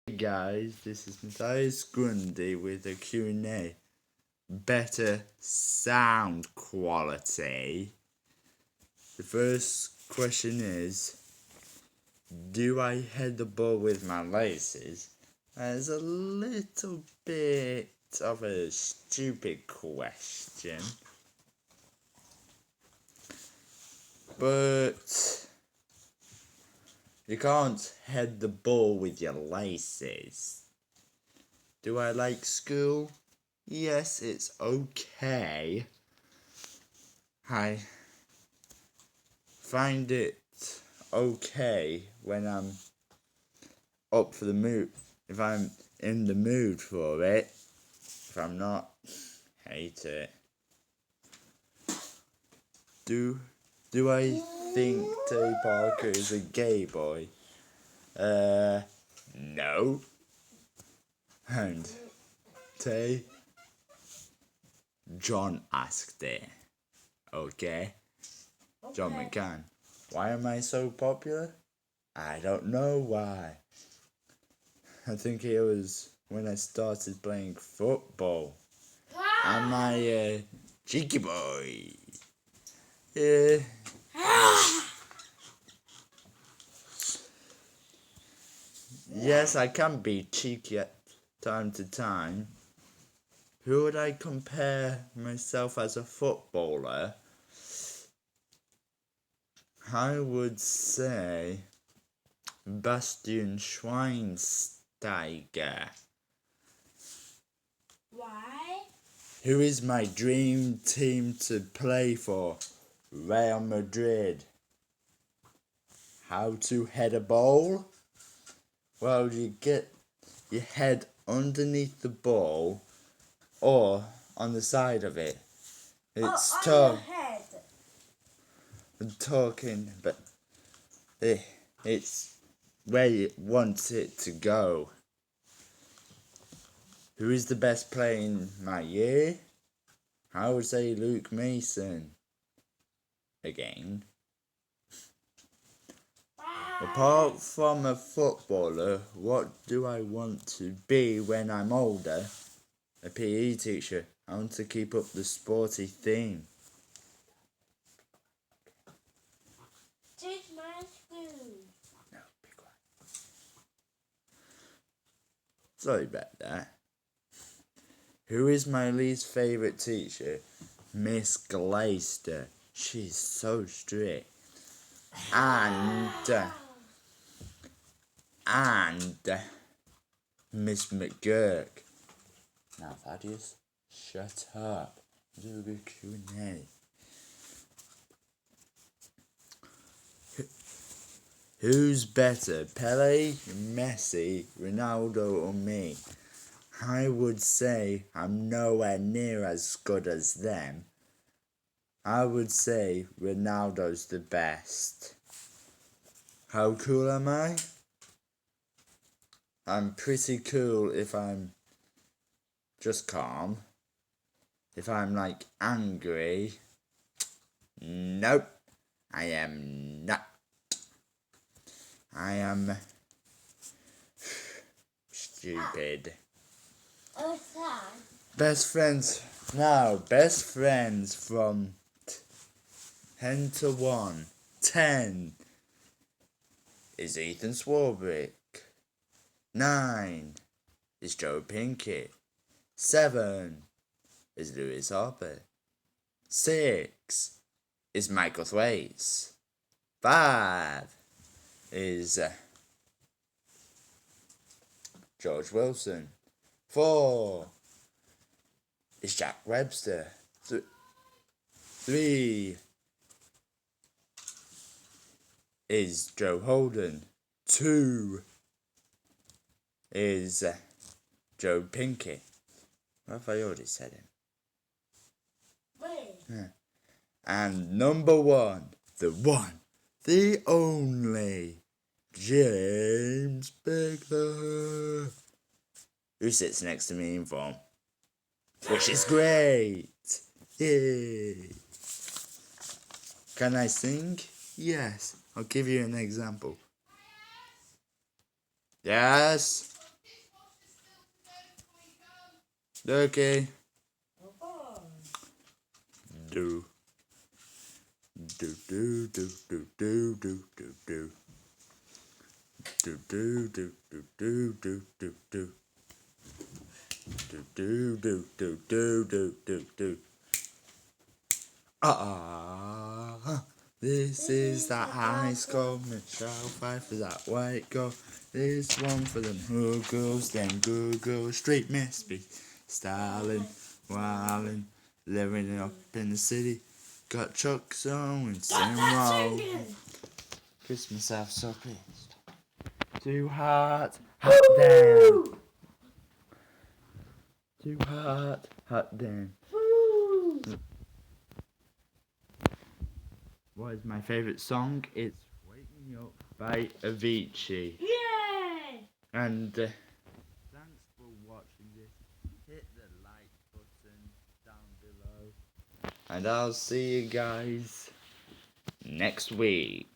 Hey guys, this is Matthias Grundy with a Q&A. Better sound quality. The first question is, do I head the ball with my laces? That's a little bit of a stupid question, but you can't head the ball with your laces. Do I like school? Yes, it's okay. I find it okay when I'm up for the mood. If I'm in the mood for it. If I'm not, hate it. Do I think Tay Parker is a gay boy? No. And Tay, John asked it. Okay? John McCann. Why am I so popular? I don't know why. I think it was when I started playing football. I'm a cheeky boy. Yes, I can be cheeky at time to time. Who would I compare myself as a footballer? I would say Bastian Schweinsteiger. Why? Who is my dream team to play for? Real Madrid. How to head a ball? Well, you get your head underneath the ball or on the side of it. It's on your head. I'm talking, but it's where you want it to go. Who is the best player in my year? I would say Luke Mason. Again. Apart from a footballer, what do I want to be when I'm older? A PE teacher. I want to keep up the sporty theme. Teach my school. No, be quiet. Sorry about that. Who is my least favourite teacher? Miss Glaister. She's so strict. And Miss McGurk. Now, Thaddeus, shut up. Do a good Q&A. Who's better, Pele, Messi, Ronaldo, or me? I would say I'm nowhere near as good as them. I would say Ronaldo's the best. How cool am I? I'm pretty cool if I'm just calm. If I'm like angry, nope, I am not. I am stupid. Best friends now. Best friends from 10 to 1. 10 is Ethan Swarbrick. 9 is Joe Pinkett. 7 is Lewis Harper. 6 is Michael Thwaites. 5 is George Wilson. 4 is Jack Webster. 3 is Joe Holden. 2 is Joe Pinkett. What have I already said him? Yeah. And number 1, the one, the only, James Bigler, who sits next to me in form, which is great. Yay! Can I sing? Yes. I'll give you an example. Yes. Okay. Oh. Do. Do do do do do do do do. Do do do do do do do do. Do do do do do do do do. This is that high score. Michelle Pfeiffer, that white girl. This one for them who goes, then Google Street must be styling, wildin', living up in the city. Got trucks on and same roll. Christmas Eve so pleased. Too hot, hot damn. Too hot, hot damn. What is my favourite song? It's Wake Me Up by Avicii. Yay! And thanks for watching this. Hit the like button down below. And I'll see you guys next week.